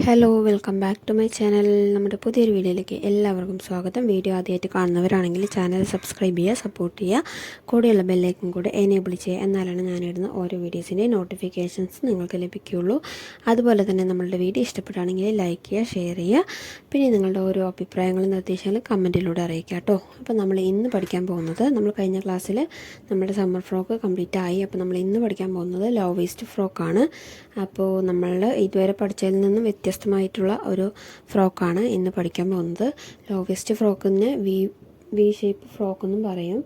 Hello welcome back to my channel. നമ്മുടെ പുതിയൊരു വീഡിയോയിലേക്ക് എല്ലാവർക്കും സ്വാഗതം. വീഡിയോ ആദ്യമായിട്ട് കാണുന്നവരാണെങ്കിൽ ചാനൽ സബ്സ്ക്രൈബ് ചെയ്യുക, സപ്പോർട്ട് ചെയ്യുക, കൂടെയുള്ള ബെല്ലൈക്കൻ കൂടെ എനേബിൾ ചെയ്യുക. എന്നാലാണ് ഞാനിടുന്ന ഓരോ വീഡിയോസിൻ്റെ നോട്ടിഫിക്കേഷൻസ് നിങ്ങൾക്ക് ലഭിക്കുകയുള്ളൂ. അതുപോലെ തന്നെ നമ്മളുടെ വീഡിയോ ഇഷ്ടപ്പെടുകയാണെങ്കിൽ ലൈക്ക് ചെയ്യുക, ഷെയർ ചെയ്യുക. പിന്നെ നിങ്ങളുടെ ഓരോ അഭിപ്രായങ്ങളും നിർദ്ദേശങ്ങളും കമൻറ്റിലൂടെ അറിയിക്കുക കേട്ടോ. അപ്പോൾ നമ്മൾ ഇന്ന് പഠിക്കാൻ പോകുന്നത്, നമ്മൾ കഴിഞ്ഞ ക്ലാസ്സിൽ നമ്മുടെ സമ്മർ ഫ്രോക്ക് കംപ്ലീറ്റ് ആയി. അപ്പോൾ നമ്മൾ ഇന്ന് പഠിക്കാൻ പോകുന്നത് ലോ വേസ്റ്റ് ഫ്രോക്കാണ്. അപ്പോൾ നമ്മൾ ഇതുവരെ പഠിച്ചതിൽ നിന്നും വ്യത്യസ്തമായിട്ടുള്ള ഒരു ഫ്രോക്കാണ് ഇന്ന് പഠിക്കാൻ പോകുന്നത്. ലോ വേസ്റ്റ് ഫ്രോക്കിന് വി ഷേപ്പ് ഫ്രോക്കെന്നും പറയും.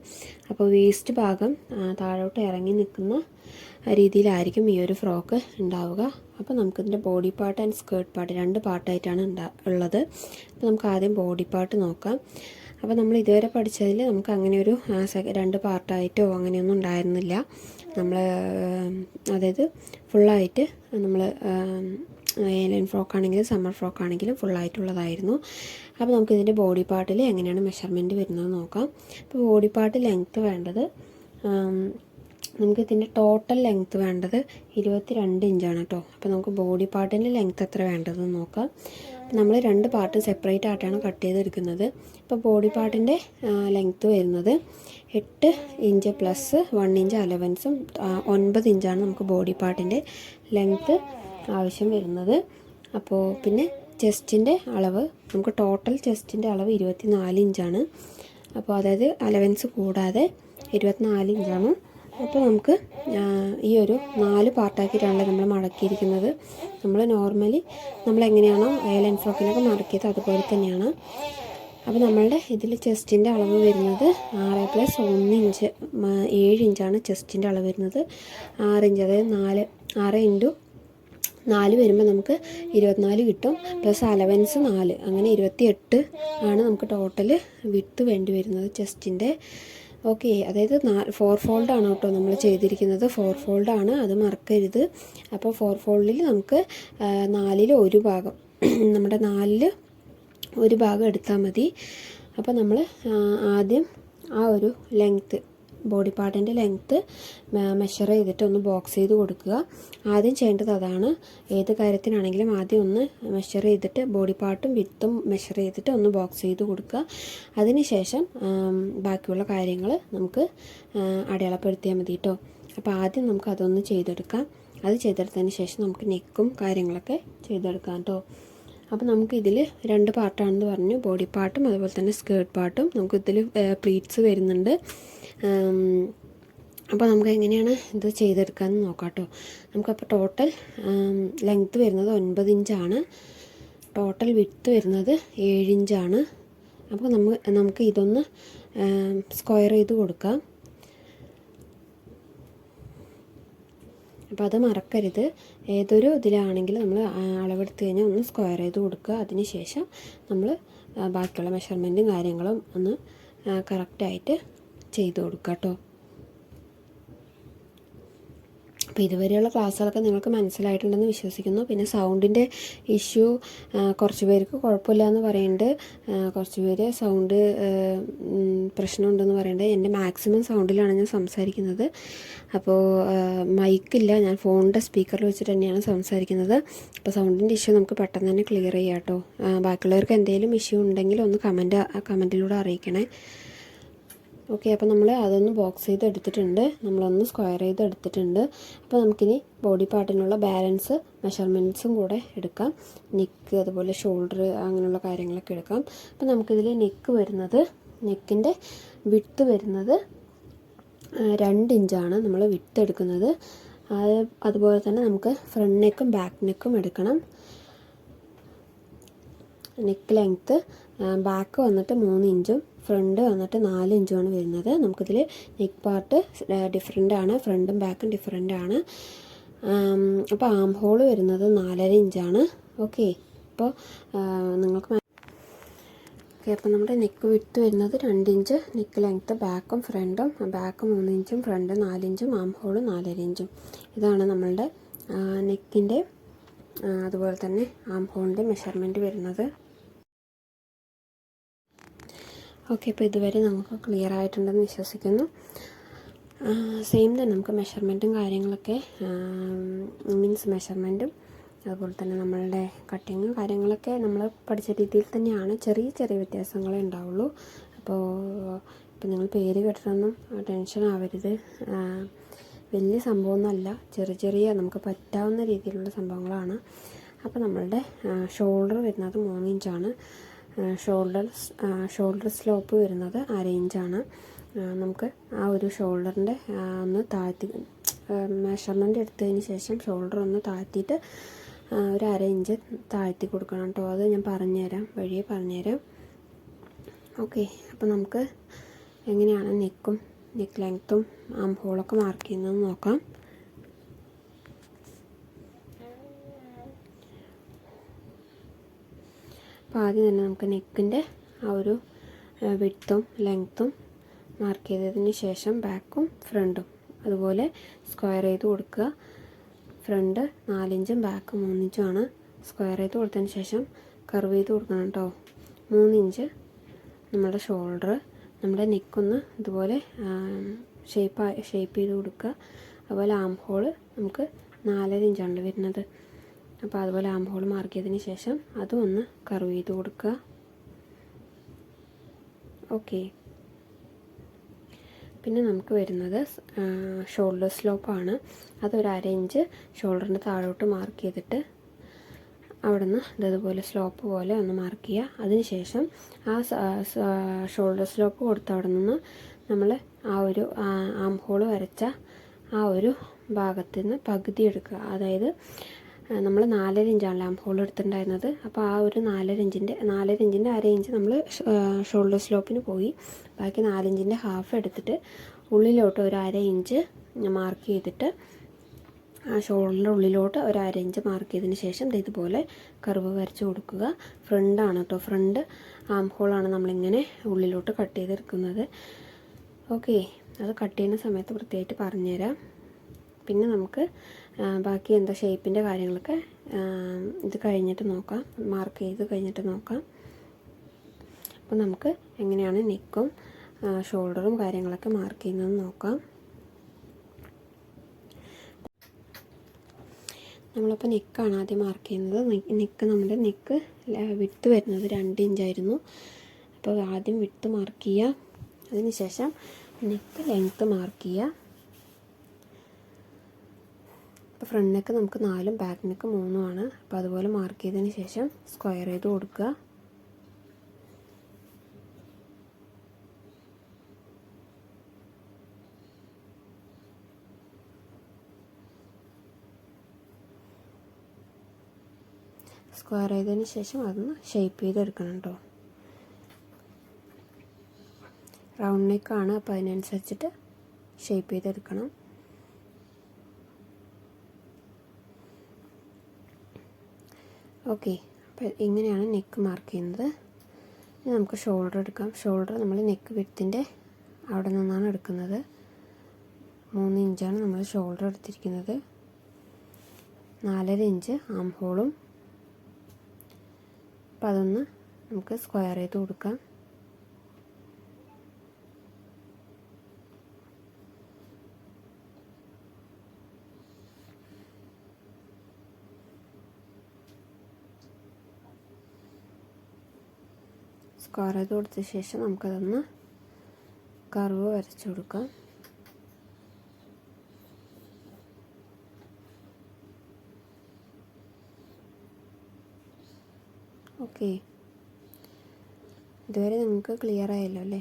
അപ്പോൾ വേസ്റ്റ് ഭാഗം താഴോട്ട് ഇറങ്ങി നിൽക്കുന്ന രീതിയിലായിരിക്കും ഈ ഒരു ഫ്രോക്ക് ഉണ്ടാവുക. അപ്പോൾ നമുക്കിതിൻ്റെ body part and skirt part രണ്ട് പാർട്ടായിട്ടാണ് ഉള്ളത്. അപ്പോൾ നമുക്ക് ആദ്യം ബോഡി പാർട്ട് നോക്കാം. അപ്പോൾ നമ്മൾ ഇതുവരെ പഠിച്ചതിൽ നമുക്ക് അങ്ങനെ ഒരു രണ്ട് പാർട്ടായിട്ടോ അങ്ങനെയൊന്നും ഉണ്ടായിരുന്നില്ല. നമ്മൾ അതായത് ഫുള്ളായിട്ട് നമ്മൾ ഏലൈൻ ഫ്രോക്ക് ആണെങ്കിലും സമ്മർ ഫ്രോക്ക് ആണെങ്കിലും ഫുള്ളായിട്ടുള്ളതായിരുന്നു. അപ്പോൾ നമുക്കിതിൻ്റെ ബോഡി പാർട്ടിൽ എങ്ങനെയാണ് മെഷർമെൻറ്റ് വരുന്നത് നോക്കാം. അപ്പോൾ ബോഡി പാർട്ട് ലെങ്ത്ത് വേണ്ടത്, നമുക്കിതിൻ്റെ ടോട്ടൽ ലെങ്ത്ത് വേണ്ടത് 22 ഇഞ്ചാണ് കേട്ടോ. അപ്പോൾ നമുക്ക് ബോഡി പാർട്ടിൻ്റെ ലെങ്ത്ത് എത്ര വേണ്ടതെന്ന് നോക്കാം. നമ്മൾ രണ്ട് പാർട്ട് സെപ്പറേറ്റ് ആയിട്ടാണ് കട്ട് ചെയ്തെടുക്കുന്നത്. ഇപ്പോൾ ബോഡി പാർട്ടിൻ്റെ ലെങ്ത്ത് വരുന്നത് 8 ഇഞ്ച് പ്ലസ് 1 ഇഞ്ച് അലവൻസും 9 ഇഞ്ചാണ് നമുക്ക് ബോഡി പാർട്ടിൻ്റെ ലെങ്ത്ത് ആവശ്യം വരുന്നത്. അപ്പോൾ പിന്നെ ചെസ്റ്റിൻ്റെ അളവ്, നമുക്ക് ടോട്ടൽ ചെസ്റ്റിൻ്റെ അളവ് 24 ഇഞ്ചാണ്. അപ്പോൾ അതായത് അലവൻസ് കൂടാതെ 24 ഇഞ്ചാണ്. അപ്പോൾ നമുക്ക് ഈ ഒരു 4 പാർട്ടാക്കിയിട്ടാണല്ലോ നമ്മൾ മടക്കിയിരിക്കുന്നത്. നമ്മൾ നോർമലി നമ്മളെങ്ങനെയാണോ ഏലൈൻ ഫ്രോക്കിനൊക്കെ മടക്കിയത് അതുപോലെ തന്നെയാണ്. അപ്പോൾ നമ്മളുടെ ഇതിൽ ചെസ്റ്റിൻ്റെ അളവ് വരുന്നത് 6 + 1 ഇഞ്ച് 7 ഇഞ്ചാണ് ചെസ്റ്റിൻ്റെ അളവ് വരുന്നത്. 6 ഇഞ്ച്, അതായത് 6 × 4 വരുമ്പോൾ നമുക്ക് 24 കിട്ടും. പ്ലസ് അലവൻസ് 4, അങ്ങനെ 28 ആണ് നമുക്ക് ടോട്ടൽ വിട്ട് വേണ്ടി വരുന്നത് ചെസ്റ്റിൻ്റെ. ഓക്കെ, അതായത് 4 ഫോൾഡാണ് കേട്ടോ നമ്മൾ ചെയ്തിരിക്കുന്നത്. 4 ഫോൾഡാണ്, അത് മറക്കരുത്. അപ്പോൾ 4 ഫോൾഡിൽ നമുക്ക് 4-ൽ 1 ഭാഗം, നമ്മുടെ 4-ൽ 1 ഭാഗം എടുത്താൽ മതി. അപ്പോൾ നമ്മൾ ആദ്യം ആ ഒരു ലെങ്ത്ത്, ബോഡി പാർട്ടിൻ്റെ ലെങ്ത്ത് മെഷർ ചെയ്തിട്ട് ഒന്ന് ബോക്സ് ചെയ്ത് കൊടുക്കുക. ആദ്യം ചെയ്യേണ്ടത് അതാണ്. ഏത് കാര്യത്തിനാണെങ്കിലും ആദ്യം ഒന്ന് മെഷർ ചെയ്തിട്ട് ബോഡി പാർട്ടും വിത്തും മെഷർ ചെയ്തിട്ട് ഒന്ന് ബോക്സ് ചെയ്ത് കൊടുക്കുക. അതിനുശേഷം ബാക്കിയുള്ള കാര്യങ്ങൾ നമുക്ക് അടയാളപ്പെടുത്തിയാൽ മതി കേട്ടോ. അപ്പോൾ ആദ്യം നമുക്ക് അതൊന്ന് ചെയ്തെടുക്കാം. അത് ചെയ്തെടുത്തതിന് ശേഷം നമുക്ക് നെക്കും കാര്യങ്ങളൊക്കെ ചെയ്തെടുക്കാം കേട്ടോ. അപ്പോൾ നമുക്കിതിൽ 2 പാർട്ടാണെന്ന് പറഞ്ഞു, ബോഡി പാർട്ടും അതുപോലെ തന്നെ സ്കേർട്ട് പാർട്ടും. നമുക്കിതിൽ പ്ലീറ്റ്സ് വരുന്നുണ്ട്. അപ്പോൾ നമുക്ക് എങ്ങനെയാണ് ഇത് ചെയ്തെടുക്കാമെന്ന് നോക്കാം കേട്ടോ. നമുക്കപ്പോൾ ടോട്ടൽ ലെങ്ത്ത് വരുന്നത് 9 ഇഞ്ചാണ്, ടോട്ടൽ വിഡ്ത്ത് വരുന്നത് 7 ഇഞ്ചാണ്. അപ്പോൾ നമുക്ക് ഇതൊന്ന് സ്ക്വയർ ചെയ്ത് കൊടുക്കാം. അപ്പോൾ അത് മറക്കരുത്. ഏതൊരു ഇതിലാണെങ്കിലും നമ്മൾ അളവെടുത്ത് കഴിഞ്ഞാൽ ഒന്ന് സ്ക്വയർ ചെയ്ത് കൊടുക്കുക. അതിന് ശേഷം നമ്മൾ ബാക്കിയുള്ള മെഷർമെൻറ്റും കാര്യങ്ങളും ഒന്ന് കറക്റ്റായിട്ട് ചെയ്ത് കൊടുക്കുക കേട്ടോ. അപ്പോൾ ഇതുവരെയുള്ള ക്ലാസ്സുകളൊക്കെ നിങ്ങൾക്ക് മനസ്സിലായിട്ടുണ്ടെന്ന് വിശ്വസിക്കുന്നു. പിന്നെ സൗണ്ടിൻ്റെ ഇഷ്യൂ കുറച്ച് പേർക്ക് കുഴപ്പമില്ല എന്ന് പറയുന്നുണ്ട്, കുറച്ച് പേര് സൗണ്ട് പ്രശ്നമുണ്ടെന്ന് പറയുന്നുണ്ട്. എൻ്റെ മാക്സിമം സൗണ്ടിലാണ് ഞാൻ സംസാരിക്കുന്നത്. അപ്പോൾ മൈക്കില്ല, ഞാൻ ഫോണിൻ്റെ സ്പീക്കറിൽ വെച്ചിട്ട് തന്നെയാണ് സംസാരിക്കുന്നത്. അപ്പോൾ സൗണ്ടിൻ്റെ ഇഷ്യൂ നമുക്ക് പെട്ടെന്ന് തന്നെ ക്ലിയർ ചെയ്യാം കേട്ടോ. ബാക്കിയുള്ളവർക്ക് എന്തെങ്കിലും ഇഷ്യൂ ഉണ്ടെങ്കിൽ ഒന്ന് കമൻറ്റിലൂടെ അറിയിക്കണേ. ഓക്കെ, അപ്പോൾ നമ്മൾ അതൊന്ന് ബോക്സ് ചെയ്ത് എടുത്തിട്ടുണ്ട്, നമ്മളൊന്ന് സ്ക്വയർ ചെയ്ത് എടുത്തിട്ടുണ്ട്. അപ്പോൾ നമുക്കിനി ബോഡി പാർട്ടിനുള്ള ബാലൻസ് മെഷർമെൻറ്റ്സും കൂടെ എടുക്കാം. നെക്ക്, അതുപോലെ ഷോൾഡർ, അങ്ങനെയുള്ള കാര്യങ്ങളൊക്കെ എടുക്കാം. അപ്പോൾ നമുക്കിതിൽ നെക്കിൻ്റെ വിഡ്ത്ത് വരുന്നത് 2 ഇഞ്ചാണ് നമ്മൾ വിഡ്ത്ത് എടുക്കുന്നത്. അതുപോലെ തന്നെ നമുക്ക് ഫ്രണ്ട് നെക്കും ബാക്ക് നെക്കും എടുക്കണം. നെക്ക് ലെങ്ത്ത് ബാക്ക് വന്നിട്ട് 3 ഇഞ്ചും ഫ്രണ്ട് വന്നിട്ട് 4 ഇഞ്ചുമാണ് വരുന്നത്. നമുക്കിതിൽ നെക്ക് പാർട്ട് ഡിഫറെൻ്റ് ആണ്, ഫ്രണ്ടും ബാക്കും ഡിഫറെൻ്റ് ആണ്. അപ്പോൾ ആം ഹോൾ വരുന്നത് 4.5 ഇഞ്ചാണ്. ഓക്കെ, അപ്പോൾ നിങ്ങൾക്ക് അപ്പോൾ നമ്മുടെ നെക്ക് വിഡ്ത്ത് വരുന്നത് 2 ഇഞ്ച്, നെക്ക് ലെങ്ത്ത് ബാക്കും ഫ്രണ്ടും, ബാക്ക് 3 ഇഞ്ചും ഫ്രണ്ട് 4 ഇഞ്ചും ആം ഹോൾ 4.5 ഇഞ്ചും. ഇതാണ് നമ്മളുടെ നെക്കിൻ്റെ അതുപോലെ തന്നെ ആം ഹോളിൻ്റെ മെഷർമെൻറ്റ് വരുന്നത്. ഓക്കെ, അപ്പോൾ ഇതുവരെ നമുക്ക് ക്ലിയർ ആയിട്ടുണ്ടെന്ന് വിശ്വസിക്കുന്നു. സെയിം തന്നെ നമുക്ക് മെഷർമെൻറ്റും കാര്യങ്ങളൊക്കെ മെഷർമെൻറ്റും അതുപോലെ തന്നെ നമ്മളുടെ കട്ടിങ് കാര്യങ്ങളൊക്കെ നമ്മൾ പഠിച്ച രീതിയിൽ തന്നെയാണ്. ചെറിയ ചെറിയ വ്യത്യാസങ്ങളേ ഉണ്ടാവുള്ളൂ. അപ്പോൾ നിങ്ങൾ പേര് കേട്ടിട്ടൊന്നും ടെൻഷൻ ആവരുത്. വലിയ സംഭവമൊന്നുമല്ല, ചെറിയ ചെറിയ നമുക്ക് പറ്റാവുന്ന രീതിയിലുള്ള സംഭവങ്ങളാണ്. അപ്പോൾ നമ്മളുടെ ഷോൾഡർ വരുന്നത് 3 ഇഞ്ചാണ്. ഷോൾഡർ സ്ലോപ്പ് വരുന്നത് 1/2 ഇഞ്ചാണ്. നമുക്ക് ആ ഒരു ഷോൾഡറിൻ്റെ ഒന്ന് താഴ്ത്തി മെഷർമെൻ്റ് എടുത്തതിന് ശേഷം ഷോൾഡർ ഒന്ന് താഴ്ത്തിയിട്ട് ഒരു 1/2 ഇഞ്ച് താഴ്ത്തി കൊടുക്കണം കേട്ടോ. അത് ഞാൻ പറഞ്ഞുതരാം, വഴിയെ പറഞ്ഞുതരാം. ഓക്കെ, അപ്പോൾ നമുക്ക് എങ്ങനെയാണ് നെക്ക് ലെങ്ത്തും ആം ഹോളൊക്കെ മാർക്ക് ചെയ്യുന്നത് നോക്കാം. അപ്പോൾ ആദ്യം തന്നെ നമുക്ക് നെക്കിൻ്റെ ആ ഒരു വിഡ്ത്തും ലെങ്ത്തും മാർക്ക് ചെയ്തതിന് ശേഷം ബാക്കും ഫ്രണ്ടും അതുപോലെ സ്ക്വയർ ചെയ്ത് കൊടുക്കുക. ഫ്രണ്ട് 4 ഇഞ്ചും ബാക്ക് 3 ഇഞ്ചുമാണ്. സ്ക്വയർ ചെയ്ത് കൊടുത്തതിന് ശേഷം കർവ് ചെയ്ത് കൊടുക്കണം കേട്ടോ. 3 ഇഞ്ച് നമ്മുടെ ഷോൾഡർ, നമ്മുടെ നെക്കൊന്ന് ഇതുപോലെ ഷേപ്പ് ചെയ്ത് കൊടുക്കുക. അതുപോലെ ആം ഹോൾ നമുക്ക് 4.5 ഇഞ്ചാണ് വരുന്നത്. അപ്പോൾ അതുപോലെ ആം ഹോൾ മാർക്ക് ചെയ്തതിന് ശേഷം അതും ഒന്ന് കർവ് ചെയ്ത് കൊടുക്കുക. ഓക്കെ, പിന്നെ നമുക്ക് വരുന്നത് ഷോൾഡർ സ്ലോപ്പാണ്. അതൊരു 1/2 ഇഞ്ച് ഷോൾഡറിൻ്റെ താഴോട്ട് മാർക്ക് ചെയ്തിട്ട് അവിടെ നിന്ന് ഇതുപോലെ സ്ലോപ്പ് പോലെ ഒന്ന് മാർക്ക് ചെയ്യുക. അതിനുശേഷം ആ ഷോൾഡർ സ്ലോപ്പ് കൊടുത്ത അവിടെ നിന്ന് നമ്മൾ ആ ഒരു ആം ഹോൾ വരച്ച ആ ഒരു ഭാഗത്ത് നിന്ന് പകുതി എടുക്കുക. അതായത് നമ്മൾ 4.5 ഇഞ്ചാണല്ലോ ആം ഹോൾ എടുത്തിട്ടുണ്ടായിരുന്നത്. അപ്പോൾ ആ ഒരു 4.5 ഇഞ്ചിൻ്റെ 1/2 ഇഞ്ച് നമ്മൾ ഷോൾഡർ സ്ലോപ്പിന് പോയി. ബാക്കി 4 ഇഞ്ചിൻ്റെ ഹാഫ് എടുത്തിട്ട് ഉള്ളിലോട്ട് ഒരു 1/2 ഇഞ്ച് മാർക്ക് ചെയ്തിട്ട് ആ ഷോൾഡറിൻ്റെ ഉള്ളിലോട്ട് ഒരു 1/2 ഇഞ്ച് മാർക്ക് ചെയ്തതിന് ശേഷം ഇതുപോലെ കർവ് വരച്ച് കൊടുക്കുക. ഫ്രണ്ടാണ് കേട്ടോ, ഫ്രണ്ട് ആം ഹോളാണ് നമ്മളിങ്ങനെ ഉള്ളിലോട്ട് കട്ട് ചെയ്തെടുക്കുന്നത്. ഓക്കെ, അത് കട്ട് ചെയ്യുന്ന സമയത്ത് പ്രത്യേകിച്ച് പറഞ്ഞുതരാം. പിന്നെ നമുക്ക് ബാക്കി എന്താ ഷേപ്പിൻ്റെ കാര്യങ്ങളൊക്കെ ഇത് കഴിഞ്ഞിട്ട് നോക്കാം, മാർക്ക് ചെയ്ത് കഴിഞ്ഞിട്ട് നോക്കാം. അപ്പോൾ നമുക്ക് എങ്ങനെയാണ് നെക്കും ഷോൾഡറും കാര്യങ്ങളൊക്കെ മാർക്ക് ചെയ്യുന്നത് നോക്കാം. നമ്മളിപ്പോൾ നെക്കാണ് ആദ്യം മാർക്ക് ചെയ്യുന്നത്. നമ്മുടെ നെക്ക് വിഡ്ത്ത് വരുന്നത് 2 ഇഞ്ചായിരുന്നു. അപ്പോൾ ആദ്യം വിഡ്ത്ത് മാർക്ക് ചെയ്യുക. അതിനുശേഷം നെക്ക് ലെങ്ത്ത് മാർക്ക് ചെയ്യുക. അപ്പോൾ ഫ്രണ്ട് നെക്ക് നമുക്ക് 4ഉം ബാക്ക് നെക്ക് 3ഉമാണ്. അപ്പോൾ അതുപോലെ മാർക്ക് ചെയ്തതിന് ശേഷം സ്ക്വയർ ചെയ്ത് കൊടുക്കുക. സ്ക്വയർ ചെയ്തതിന് ശേഷം അതൊന്ന് ഷേപ്പ് ചെയ്തെടുക്കണം കേട്ടോ. റൗണ്ട് നെക്കാണ്, അപ്പോൾ അതിനനുസരിച്ചിട്ട് ഷേപ്പ് ചെയ്തെടുക്കണം. ഓക്കെ, അപ്പോൾ ഇങ്ങനെയാണ് നെക്ക് മാർക്ക് ചെയ്യുന്നത്. ഇനി നമുക്ക് ഷോൾഡർ എടുക്കാം. ഷോൾഡർ നമ്മൾ നെക്ക് വിഡ്ത്തിൻ്റെ അവിടെ നിന്നാണ് എടുക്കുന്നത്. 3 ഇഞ്ചാണ് നമ്മൾ ഷോൾഡർ എടുത്തിരിക്കുന്നത്. 4.5 ഇഞ്ച് ആം ഹോളും. അപ്പോൾ അതൊന്ന് നമുക്ക് സ്ക്വയർ ചെയ്ത് കൊടുക്കാം. സ്ക്വയർ ചെയ്ത് കൊടുത്ത ശേഷം നമുക്കതൊന്ന് കർവ് വരച്ചു കൊടുക്കാം. ഓക്കെ, ഇതുവരെ നിങ്ങൾക്ക് ക്ലിയർ ആയല്ലോ അല്ലേ?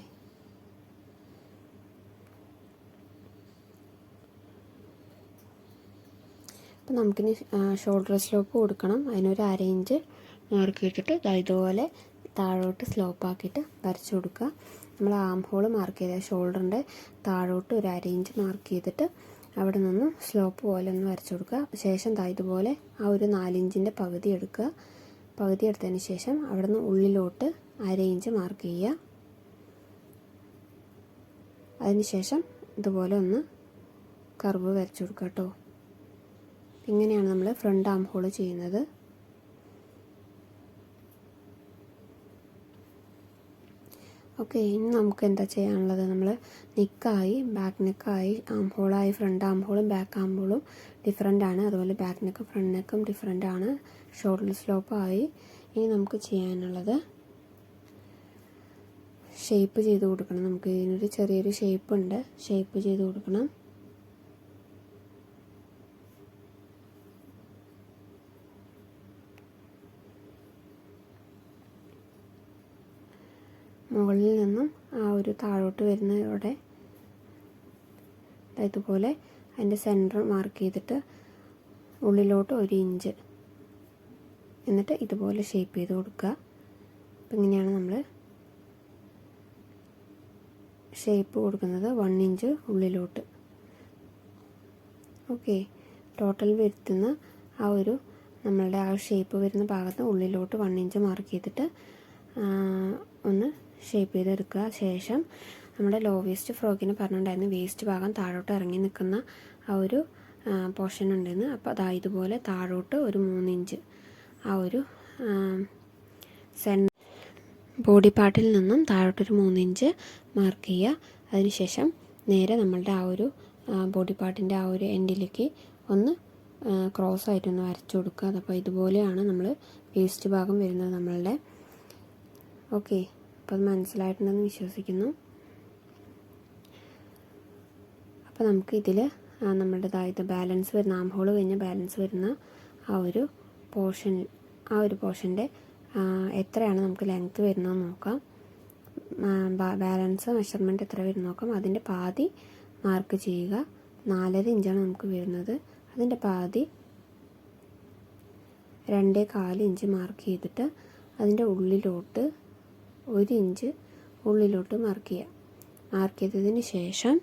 അപ്പോൾ നമുക്കിനി ഷോൾഡർ സ്ലോപ്പ് കൊടുക്കണം. അതിനൊരു 1/2 ഇഞ്ച് മാർക്ക് ചെയ്തിട്ട് ഇതുപോലെ താഴോട്ട് സ്ലോപ്പ് ആക്കിയിട്ട് വരച്ചു കൊടുക്കുക. നമ്മൾ ആം ഹോൾ മാർക്ക് ചെയ്ത ഷോൾഡറിൻ്റെ താഴോട്ട് ഒരു 1/2 ഇഞ്ച് മാർക്ക് ചെയ്തിട്ട് അവിടെ നിന്ന് സ്ലോപ്പ് പോലെ ഒന്ന് വരച്ചു കൊടുക്കുക. ശേഷം ഇതുപോലെ ആ ഒരു 4 ഇഞ്ചിൻ്റെ പകുതി എടുക്കുക. പകുതി എടുത്തതിന് ശേഷം അവിടെ നിന്ന് ഉള്ളിലോട്ട് 1/2 ഇഞ്ച് മാർക്ക് ചെയ്യുക. അതിനുശേഷം ഇതുപോലെ ഒന്ന് കർവ് വരച്ചു കൊടുക്കുക കേട്ടോ. ഇങ്ങനെയാണ് നമ്മൾ ഫ്രണ്ട് ആം ഹോൾ ചെയ്യുന്നത്. ഓക്കെ, ഇനി നമുക്ക് എന്താ ചെയ്യാനുള്ളത്, നമ്മൾ നെക്കായി, ബാക്ക് നെക്കായി, ആം ഹോളായി, ഫ്രണ്ട് ആം ഹോളും ബാക്ക് ആം ഹോളും ഡിഫറെൻ്റ് ആണ്. അതുപോലെ ബാക്ക് നെക്കും ഫ്രണ്ട് നെക്കും ഡിഫറെൻ്റ് ആണ്. ഷോൾഡർ സ്ലോപ്പായി. ഇനി നമുക്ക് ചെയ്യാനുള്ളത് ഷേപ്പ് ചെയ്ത് കൊടുക്കണം. നമുക്ക് ഇതിനൊരു ചെറിയൊരു ഷേപ്പ് ഉണ്ട്, ഷേപ്പ് ചെയ്ത് കൊടുക്കണം. മുകളിൽ നിന്നും ആ ഒരു താഴോട്ട് വരുന്നതോടെ ഇതുപോലെ അതിൻ്റെ സെൻറ്റർ മാർക്ക് ചെയ്തിട്ട് ഉള്ളിലോട്ട് 1 ഇഞ്ച്, എന്നിട്ട് ഇതുപോലെ ഷേപ്പ് ചെയ്ത് കൊടുക്കുക. അപ്പം ഇങ്ങനെയാണ് നമ്മൾ ഷേപ്പ് കൊടുക്കുന്നത്, 1 ഇഞ്ച് ഉള്ളിലോട്ട്. ഓക്കെ, ടോട്ടൽ വരുത്തുന്ന ആ ഒരു നമ്മളുടെ ആ ഷേപ്പ് വരുന്ന ഭാഗത്ത് ഉള്ളിലോട്ട് 1 ഇഞ്ച് മാർക്ക് ചെയ്തിട്ട് ഒന്ന് ഷേപ്പ് ചെയ്തെടുക്കുക. ശേഷം നമ്മുടെ ലോ വേസ്റ്റ് ഫ്രോക്കിന് പറഞ്ഞിട്ടുണ്ടായിരുന്നു വേസ്റ്റ് ഭാഗം താഴോട്ട് ഇറങ്ങി നിൽക്കുന്ന ആ ഒരു പോർഷൻ ഉണ്ടെന്ന്. അപ്പോൾ അതാ ഇതുപോലെ താഴോട്ട് ഒരു 3 ഇഞ്ച് ആ ഒരു ബോഡി പാർട്ടിൽ നിന്നും താഴോട്ടൊരു 3 ഇഞ്ച് മാർക്ക് ചെയ്യുക. അതിനുശേഷം നേരെ നമ്മളുടെ ആ ഒരു ബോഡി പാർട്ടിൻ്റെ ആ ഒരു എൻഡിലേക്ക് ഒന്ന് ക്രോസ് ആയിട്ടൊന്ന് വരച്ചു കൊടുക്കുക. അപ്പോൾ ഇതുപോലെയാണ് നമ്മൾ വേസ്റ്റ് ഭാഗം വരുന്നത് നമ്മളുടെ. ഓക്കെ, അപ്പോൾ അത് മനസ്സിലായിട്ടുണ്ടെന്ന് വിശ്വസിക്കുന്നു. അപ്പോൾ നമുക്ക് ഇതിൽ നമ്മുടേതായത് ബാലൻസ് വരുന്ന ആം ഹോൾ കഴിഞ്ഞ് ബാലൻസ് വരുന്ന ആ ഒരു പോർഷൻ്റെ എത്രയാണ് നമുക്ക് ലെങ്ത്ത് വരുന്നതെന്ന് നോക്കാം. ബാലൻസ് മെഷർമെൻറ്റ് എത്ര വരുന്ന നോക്കാം. അതിൻ്റെ പാതി മാർക്ക് ചെയ്യുക. 4.5 ഇഞ്ചാണ് നമുക്ക് വരുന്നത്. അതിൻ്റെ പാതി 2.25 ഇഞ്ച് മാർക്ക് ചെയ്തിട്ട് അതിൻ്റെ ഉള്ളിലോട്ട് 1 ഇഞ്ച് ഉള്ളിലോട്ട് മാർക്ക് ചെയ്യുക. മാർക്ക് ചെയ്തതിന് ശേഷം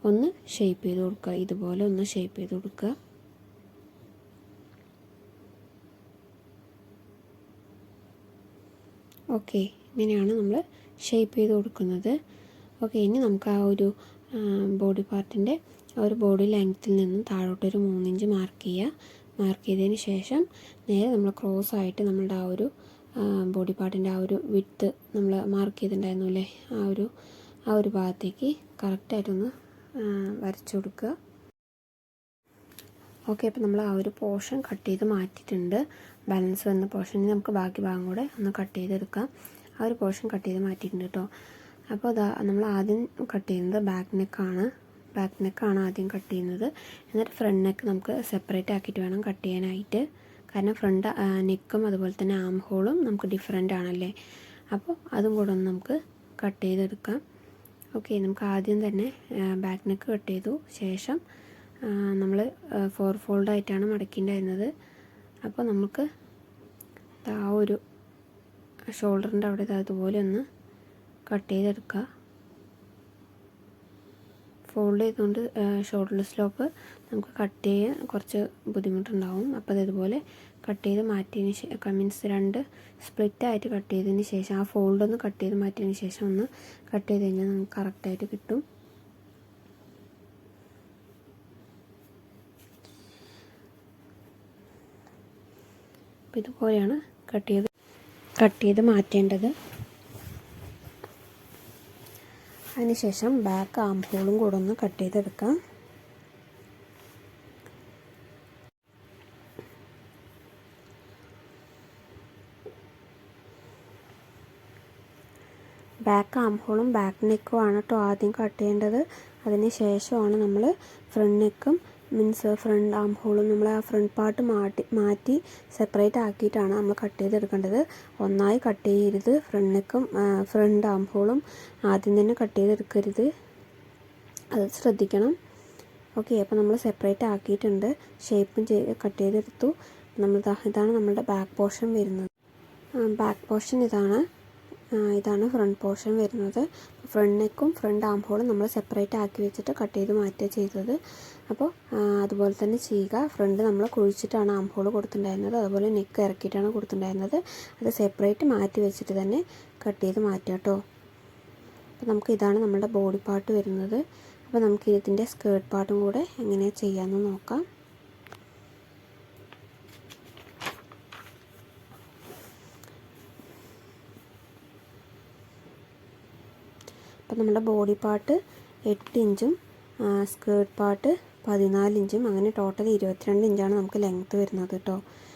ഒന്ന് ഷേപ്പ് ചെയ്ത് കൊടുക്കുക. ഇതുപോലെ ഒന്ന് ഷേപ്പ് ചെയ്ത് കൊടുക്കുക. ഓക്കെ, ഇങ്ങനെയാണ് നമ്മൾ ഷേപ്പ് ചെയ്ത് കൊടുക്കുന്നത്. ഓക്കെ, ഇനി നമുക്ക് ആ ഒരു ബോഡി പാർട്ടിൻ്റെ ആ ഒരു ബോഡി ലെങ്ത്തിൽ നിന്നും താഴോട്ടൊരു 3 ഇഞ്ച് മാർക്ക് ചെയ്യുക. മാർക്ക് ചെയ്തതിന് ശേഷം നേരെ നമ്മൾ ക്രോസ് ആയിട്ട് നമ്മളുടെ ആ ഒരു ബോഡി പാർട്ടിൻ്റെ ആ ഒരു വിഡ്ത്ത് നമ്മൾ മാർക്ക് ചെയ്തിട്ടുണ്ടായിരുന്നു അല്ലേ, ആ ഒരു ഭാഗത്തേക്ക് കറക്റ്റായിട്ടൊന്ന് വരച്ചു കൊടുക്കുക. ഓക്കെ, അപ്പോൾ നമ്മൾ ആ ഒരു പോർഷൻ കട്ട് ചെയ്ത് മാറ്റിയിട്ടുണ്ട്. ബാലൻസ് വന്ന പോർഷനിൽ നമുക്ക് ബാക്കി ഭാഗം കൂടെ ഒന്ന് കട്ട് ചെയ്തെടുക്കാം. ആ ഒരു പോർഷൻ കട്ട് ചെയ്ത് മാറ്റിയിട്ടുണ്ട് കേട്ടോ. അപ്പോൾ അതാ നമ്മൾ ആദ്യം കട്ട് ചെയ്യുന്നത് ബാക്ക് നെക്കാണ് ആദ്യം കട്ട് ചെയ്യുന്നത്. എന്നിട്ട് ഫ്രണ്ട് നെക്ക് നമുക്ക് സെപ്പറേറ്റ് ആക്കിയിട്ട് വേണം കട്ട് ചെയ്യാനായിട്ട്. കാരണം ഫ്രണ്ട് നെക്കും അതുപോലെ തന്നെ ആം ഹോളും നമുക്ക് ഡിഫറെൻ്റ് ആണല്ലേ. അപ്പോൾ അതും കൂടെ ഒന്ന് നമുക്ക് കട്ട് ചെയ്തെടുക്കാം. ഓക്കെ, നമുക്ക് ആദ്യം തന്നെ ബാക്ക് നെക്ക് കട്ട് ചെയ്തു. ശേഷം നമ്മൾ 4 ഫോൾഡായിട്ടാണ് മടക്കിയിട്ടുണ്ടായിരുന്നത്. അപ്പോൾ നമുക്ക് ആ ഒരു ഷോൾഡറിൻ്റെ അവിടെ അതുപോലെ ഒന്ന് കട്ട് ചെയ്തെടുക്കുക. ഫോൾഡ് ചെയ്തുകൊണ്ട് ഷോൾഡർ സ്ലോപ്പ് നമുക്ക് കട്ട് ചെയ്യാൻ കുറച്ച് ബുദ്ധിമുട്ടുണ്ടാവും. അപ്പോൾ അതേപോലെ കട്ട് ചെയ്ത് മാറ്റിയതിന് ശേഷം മീൻസ് 2 സ്പ്ലിറ്റായിട്ട് കട്ട് ചെയ്തതിന് ശേഷം ആ ഫോൾഡ് ഒന്ന് കട്ട് ചെയ്ത് മാറ്റിയതിന് ശേഷം ഒന്ന് കട്ട് ചെയ്ത് കഴിഞ്ഞാൽ നമുക്ക് കറക്റ്റായിട്ട് കിട്ടും. അപ്പോൾ ഇതുപോലെയാണ് കട്ട് ചെയ്ത് മാറ്റേണ്ടത്. അതിനുശേഷം ബാക്ക് ആം ഹോളും കൂടെ ഒന്ന് കട്ട് ചെയ്തെടുക്കാം. ബാക്ക് ആം ഹോളും ബാക്ക് നെക്കും ആണ് കേട്ടോ ആദ്യം കട്ട് ചെയ്യേണ്ടത്. അതിന് ശേഷമാണ് നമ്മൾ ഫ്രണ്ട് നെക്കും മീൻസ് ഫ്രണ്ട് ആം ഹോളും നമ്മൾ ആ ഫ്രണ്ട് പാർട്ട് മാറ്റി സെപ്പറേറ്റ് ആക്കിയിട്ടാണ് നമ്മൾ കട്ട് ചെയ്തെടുക്കേണ്ടത്. ഒന്നായി കട്ട് ചെയ്യരുത്. ഫ്രണ്ട് നെക്കും ഫ്രണ്ട് ആം ഹോളും ആദ്യം തന്നെ കട്ട് ചെയ്തെടുക്കരുത്, അത് ശ്രദ്ധിക്കണം. ഓക്കെ, അപ്പോൾ നമ്മൾ സെപ്പറേറ്റ് ആക്കിയിട്ടുണ്ട്. ഷേപ്പും കട്ട് ചെയ്തെടുത്തു. ഇതാണ് നമ്മളുടെ ബാക്ക് പോർഷൻ വരുന്നത്. ബാക്ക് പോർഷൻ ഇതാണ് ഫ്രണ്ട് പോർഷൻ വരുന്നത്. ഫ്രണ്ട് നെക്കും ഫ്രണ്ട് ആം ഹോളും നമ്മൾ സെപ്പറേറ്റ് ആക്കി വെച്ചിട്ട് കട്ട് ചെയ്ത് മാറ്റുക ചെയ്തത്. അപ്പോൾ അതുപോലെ തന്നെ ചെയ്യുക. ഫ്രണ്ട് നമ്മൾ കുഴിച്ചിട്ടാണ് ആം ഹോൾ കൊടുത്തിട്ടുണ്ടായിരുന്നത്, അതുപോലെ നെക്ക് ഇറക്കിയിട്ടാണ് കൊടുത്തിട്ടുണ്ടായിരുന്നത്. അത് സെപ്പറേറ്റ് മാറ്റി വെച്ചിട്ട് തന്നെ കട്ട് ചെയ്ത് മാറ്റുക കേട്ടോ. അപ്പോൾ നമുക്ക് ഇതാണ് നമ്മുടെ ബോഡി പാർട്ട് വരുന്നത്. അപ്പോൾ നമുക്ക് ഇതിൻ്റെ സ്കേർട്ട് പാർട്ടും കൂടെ എങ്ങനെയാണ് ചെയ്യാമെന്ന് നോക്കാം. അപ്പോൾ നമ്മുടെ ബോഡി പാർട്ട് 8 ഇഞ്ചും സ്കേർട്ട് പാർട്ട് 14 ഇഞ്ചും, അങ്ങനെ ടോട്ടൽ 22 ഇഞ്ചാണ് നമുക്ക് ലെങ്ത്ത് വരുന്നത് കേട്ടോ.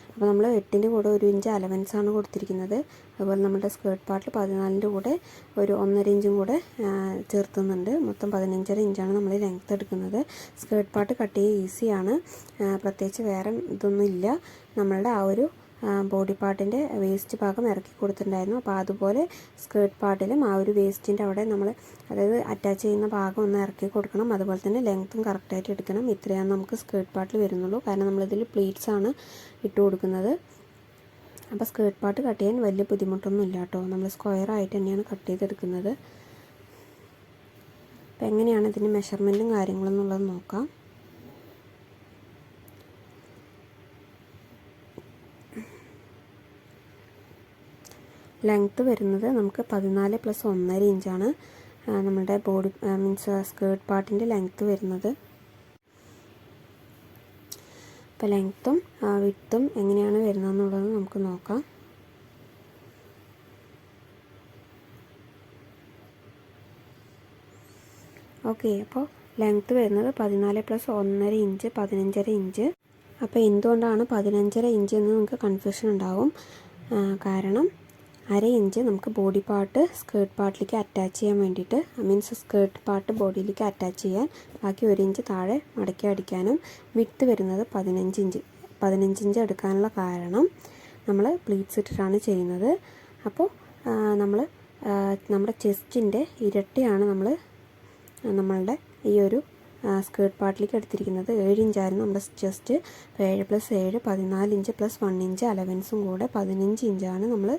അപ്പോൾ നമ്മൾ 8ൻ്റെ കൂടെ 1 ഇഞ്ച് അലവൻസാണ് കൊടുത്തിരിക്കുന്നത്. അതുപോലെ നമ്മുടെ സ്കേർട്ട് പാർട്ടിൽ 14ൻ്റെ കൂടെ ഒരു 1.5 ഇഞ്ചും കൂടെ ചേർത്തുന്നുണ്ട്. മൊത്തം 15.5 ഇഞ്ചാണ് നമ്മൾ ലെങ്ത്ത് എടുക്കുന്നത്. സ്കേർട്ട് പാർട്ട് കട്ട് ചെയ്യുക ഈസിയാണ്, പ്രത്യേകിച്ച് വേറെ ഇതൊന്നും ഇല്ല. നമ്മളുടെ ആ ഒരു ബോഡി പാർട്ടിൻ്റെ വേസ്റ്റ് ഭാഗം ഇറക്കി കൊടുത്തിട്ടുണ്ടായിരുന്നു. അപ്പോൾ അതുപോലെ സ്കേർട്ട് പാർട്ടിലും ആ ഒരു വേസ്റ്റിൻ്റെ അവിടെ നമ്മൾ, അതായത് അറ്റാച്ച് ചെയ്യുന്ന ഭാഗം ഒന്ന് ഇറക്കി കൊടുക്കണം. അതുപോലെ തന്നെ ലെങ്ത്തും കറക്റ്റായിട്ട് എടുക്കണം. ഇത്രയാണ് നമുക്ക് സ്കേർട്ട് പാർട്ടിൽ വരുന്നുള്ളൂ, കാരണം നമ്മളിതിൽ പ്ലീറ്റ്സ് ആണ് ഇട്ട് കൊടുക്കുന്നത്. അപ്പോൾ സ്കേർട്ട് പാർട്ട് കട്ട് ചെയ്യാൻ വലിയ ബുദ്ധിമുട്ടൊന്നും ഇല്ല കേട്ടോ. നമ്മൾ സ്ക്വയർ ആയിട്ട് തന്നെയാണ് കട്ട് ചെയ്തെടുക്കുന്നത്. അപ്പോൾ എങ്ങനെയാണ് ഇതിൻ്റെ മെഷർമെൻറ്റും കാര്യങ്ങളെന്നുള്ളത് നോക്കാം. ലെങ്ത്ത് വരുന്നത് നമുക്ക് 14 + 1.5 ഇഞ്ചാണ് നമ്മുടെ ബോഡി മീൻസ് സ്കേർട്ട് പാർട്ടിൻ്റെ ലെങ്ത്ത് വരുന്നത്. അപ്പോൾ ലെങ്ത്തും വിഡ്ത്തും എങ്ങനെയാണ് വരുന്നതെന്നുള്ളത് നമുക്ക് നോക്കാം. ഓക്കെ, അപ്പോൾ ലെങ്ത്ത് വരുന്നത് 14 + 1.5 ഇഞ്ച്, 15.5 ഇഞ്ച്. അപ്പോൾ എന്തുകൊണ്ടാണ് 15.5 ഇഞ്ച് എന്ന് നിങ്ങൾക്ക് കൺഫ്യൂഷൻ ഉണ്ടാവും. കാരണം 1/2 ഇഞ്ച് നമുക്ക് ബോഡി പാർട്ട് സ്കേർട്ട് പാർട്ടിലേക്ക് അറ്റാച്ച് ചെയ്യാൻ വേണ്ടിയിട്ട്, മീൻസ് സ്കേർട്ട് പാർട്ട് ബോഡിയിലേക്ക് അറ്റാച്ച് ചെയ്യാൻ, ബാക്കി 1 ഇഞ്ച് താഴെ മടക്കി അടിക്കാനും. വിഡ്ത്ത് വരുന്നത് 15 ഇഞ്ച്. 15 ഇഞ്ച് എടുക്കാനുള്ള കാരണം നമ്മൾ പ്ലീറ്റ്സ് ഇട്ടിട്ടാണ് ചെയ്യുന്നത്. അപ്പോൾ നമ്മൾ നമ്മുടെ ചെസ്റ്റിൻ്റെ ഇരട്ടിയാണ് നമ്മളുടെ ഈ ഒരു സ്കേർട്ട് പാർട്ടിലേക്ക് എടുത്തിരിക്കുന്നത്. 7 ഇഞ്ചായിരുന്നു നമ്മുടെ ചെസ്റ്റ്. 7 + 7 14 ഇഞ്ച് + 1 ഇഞ്ച് അലവൻസും കൂടെ 15 ഇഞ്ചാണ് നമ്മൾ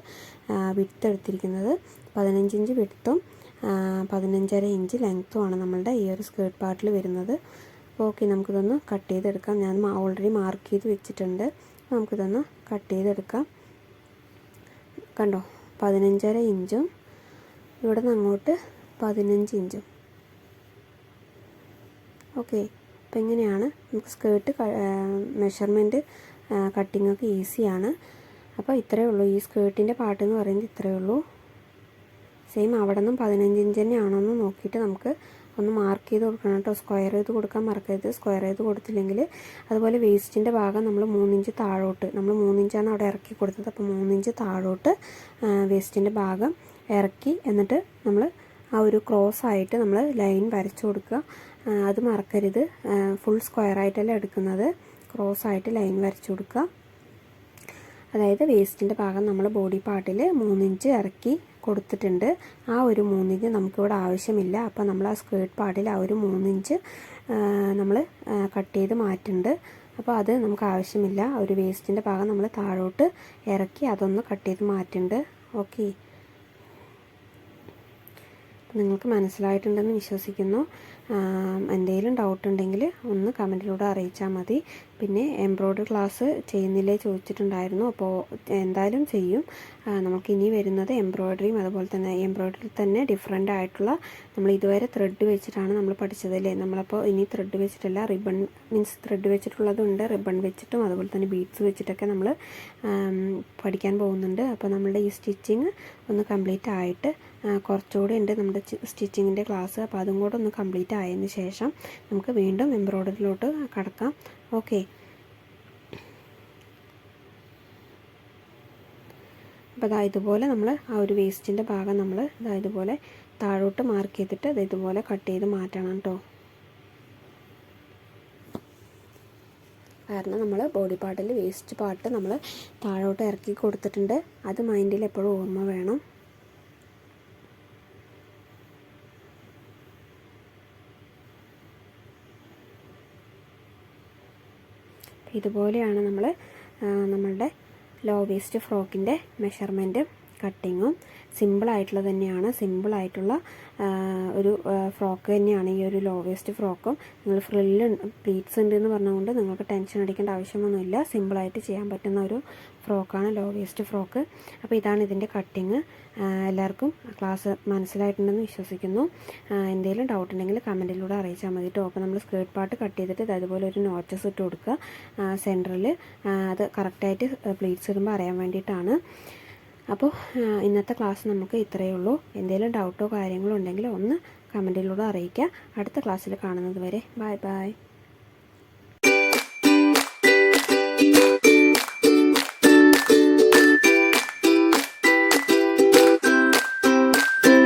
വിഡ്ത്ത് എടുത്തിരിക്കുന്നത്. 15 ഇഞ്ച് വിഡ്ത്തും 15.5 ഇഞ്ച് ലെങ്ത്തുമാണ് നമ്മളുടെ ഈ ഒരു സ്കേർട്ട് പാർട്ടിൽ വരുന്നത്. ഓക്കെ, നമുക്കിതൊന്ന് കട്ട് ചെയ്തെടുക്കാം. ഞാൻ ഓൾറെഡി മാർക്ക് ചെയ്ത് വെച്ചിട്ടുണ്ട്. നമുക്കിതൊന്ന് കട്ട് ചെയ്തെടുക്കാം. കണ്ടോ, 15.5 ഇഞ്ചും ഇവിടെ നിന്ന് അങ്ങോട്ട് 15 ഇഞ്ചും. ഓക്കെ, അപ്പോൾ ഇങ്ങനെയാണ് നമുക്ക് സ്കേർട്ട് മെഷർമെൻറ്റ് കട്ടിങ്ങൊക്കെ ഈസിയാണ്. അപ്പോൾ ഇത്രയേ ഉള്ളൂ. ഈ സ്കേർട്ടിൻ്റെ പാർട്ട് എന്ന് പറയുന്നത് ഇത്രയേ ഉള്ളൂ. സെയിം അവിടെ നിന്നും 15 ഇഞ്ച് തന്നെയാണോ എന്ന് നോക്കിയിട്ട് നമുക്ക് ഒന്ന് മാർക്ക് ചെയ്ത് കൊടുക്കണം കേട്ടോ. സ്ക്വയർ ചെയ്ത് കൊടുക്കാൻ മറക്കരുത്. സ്ക്വയർ ചെയ്ത് കൊടുത്തില്ലെങ്കിൽ, അതുപോലെ വേസ്റ്റിൻ്റെ ഭാഗം നമ്മൾ 3 ഇഞ്ച് താഴോട്ട്, നമ്മൾ 3 ഇഞ്ചാണ് അവിടെ ഇറക്കി കൊടുത്തത്. അപ്പോൾ 3 ഇഞ്ച് താഴോട്ട് വേസ്റ്റിൻ്റെ ഭാഗം ഇറക്കി, എന്നിട്ട് നമ്മൾ ആ ഒരു ക്രോസ് ആയിട്ട് നമ്മൾ ലൈൻ വരച്ചു കൊടുക്കുക. അത് മറക്കരുത്. ഫുൾ സ്ക്വയർ ആയിട്ടല്ല എടുക്കുന്നത്, ക്രോസ് ആയിട്ട് ലൈൻ വരച്ചു കൊടുക്കുക. അതായത് വേസ്റ്റിൻ്റെ ഭാഗം നമ്മൾ ബോഡി പാർട്ടിൽ 3 ഇഞ്ച് ഇറക്കി കൊടുത്തിട്ടുണ്ട്. ആ ഒരു 3 ഇഞ്ച് നമുക്കിവിടെ ആവശ്യമില്ല. അപ്പോൾ നമ്മൾ ആ സ്കേർട്ട് പാർട്ടിൽ ആ ഒരു 3 ഇഞ്ച് നമ്മൾ കട്ട് ചെയ്ത് മാറ്റുന്നുണ്ട്. അപ്പോൾ അത് നമുക്ക് ആവശ്യമില്ല. ഒരു വേസ്റ്റിൻ്റെ ഭാഗം നമ്മൾ താഴോട്ട് ഇറക്കി അതൊന്ന് കട്ട് ചെയ്ത് മാറ്റുന്നുണ്ട്. ഓക്കെ, നിങ്ങൾക്ക് മനസ്സിലായിട്ടുണ്ടെന്ന് വിശ്വസിക്കുന്നു. എന്തെങ്കിലും ഡൗട്ട് ഉണ്ടെങ്കിൽ ഒന്ന് കമൻറ്റിലൂടെ അറിയിച്ചാൽ മതി. പിന്നെ എംബ്രോയ്ഡറി ക്ലാസ് ചെയ്യുന്നില്ലേ ചോദിച്ചിട്ടുണ്ടായിരുന്നു. അപ്പോൾ എന്തായാലും ചെയ്യും. നമുക്കിനി വരുന്നത് എംബ്രോയ്ഡറിയും, അതുപോലെ തന്നെ എംബ്രോയ്ഡറി തന്നെ ഡിഫറെൻ്റ് ആയിട്ടുള്ള, നമ്മൾ ഇതുവരെ ത്രെഡ് വെച്ചിട്ടാണ് നമ്മൾ പഠിച്ചതല്ലേ. നമ്മളപ്പോൾ ഇനി ത്രെഡ് വെച്ചിട്ടല്ല, റിബൺ മീൻസ് ത്രെഡ് വെച്ചിട്ടുള്ളതുണ്ട്, റിബൺ വെച്ചിട്ടും അതുപോലെ തന്നെ ബീഡ്സ് വെച്ചിട്ടൊക്കെ നമ്മൾ പഠിക്കാൻ പോകുന്നുണ്ട്. അപ്പോൾ നമ്മളുടെ ഈ സ്റ്റിച്ചിങ് ഒന്ന് കംപ്ലീറ്റ് ആയിട്ട്, കുറച്ചുകൂടെ ഉണ്ട് നമ്മുടെ സ്റ്റിച്ചിങ്ങിൻ്റെ ക്ലാസ്. അപ്പോൾ അതും കൂടെ ഒന്ന് കംപ്ലീറ്റ് ആയതിന് ശേഷം നമുക്ക് വീണ്ടും എംബ്രോയ്ഡറിയിലോട്ട് കടക്കാം. ഓക്കെ, അപ്പോൾ ഇതുപോലെ നമ്മൾ ആ ഒരു വേസ്റ്റിൻ്റെ ഭാഗം നമ്മൾ ഇതുപോലെ താഴോട്ട് മാർക്ക് ചെയ്തിട്ട് ഇതുപോലെ കട്ട് ചെയ്ത് മാറ്റണം കേട്ടോ. കാരണം നമ്മൾ ബോഡി പാർട്ടിൽ വേസ്റ്റ് പാർട്ട് നമ്മൾ താഴോട്ട് ഇറക്കി കൊടുത്തിട്ടുണ്ട്. അത് മൈൻഡിൽ എപ്പോഴും ഓർമ്മ വേണം. ഇതുപോലെയാണ് നമ്മളുടെ ലോ വേസ്റ്റ് ഫ്രോക്കിൻ്റെ മെഷർമെൻറ്റ് കട്ടിങ്ങും. സിമ്പിളായിട്ടുള്ളത് തന്നെയാണ്. സിമ്പിളായിട്ടുള്ള ഒരു ഫ്രോക്ക് തന്നെയാണ് ഈ ഒരു ലോ വേസ്റ്റ് ഫ്രോക്കും. നിങ്ങൾ ഫ്രില്ല് പ്ലീറ്റ്സ് ഉണ്ട് എന്ന് പറഞ്ഞുകൊണ്ട് നിങ്ങൾക്ക് ടെൻഷൻ അടിക്കേണ്ട ആവശ്യമൊന്നുമില്ല. സിമ്പിളായിട്ട് ചെയ്യാൻ പറ്റുന്ന ഒരു ഫ്രോക്കാണ് ലോ വേസ്റ്റ് ഫ്രോക്ക്. അപ്പോൾ ഇതാണ് ഇതിൻ്റെ കട്ടിങ്. എല്ലാവർക്കും ക്ലാസ് മനസ്സിലായിട്ടുണ്ടെന്ന് വിശ്വസിക്കുന്നു. എന്തെങ്കിലും ഡൗട്ട് ഉണ്ടെങ്കിൽ കമൻറ്റിലൂടെ അറിയിച്ചാൽ മതി കേട്ടോ. അപ്പോൾ നമ്മൾ സ്കേർട്ട് പാർട്ട് കട്ട് ചെയ്തിട്ട് അതുപോലെ ഒരു നോച്ചസ് ഇട്ട് കൊടുക്കുക സെൻറ്ററിൽ. അത് കറക്റ്റായിട്ട് പ്ലീറ്റ്സ് ഇടുമ്പോൾ അറിയാൻ വേണ്ടിയിട്ടാണ്. അപ്പോൾ ഇന്നത്തെ ക്ലാസ് നമുക്ക് ഇത്രയേ ഉള്ളൂ. എന്തെങ്കിലും ഡൗട്ടോ കാര്യങ്ങളോ ഉണ്ടെങ്കിൽ ഒന്ന് കമൻറ്റിലൂടെ അറിയിക്കുക. അടുത്ത ക്ലാസ്സിൽ കാണുന്നത് വരെ ബൈ ബൈ.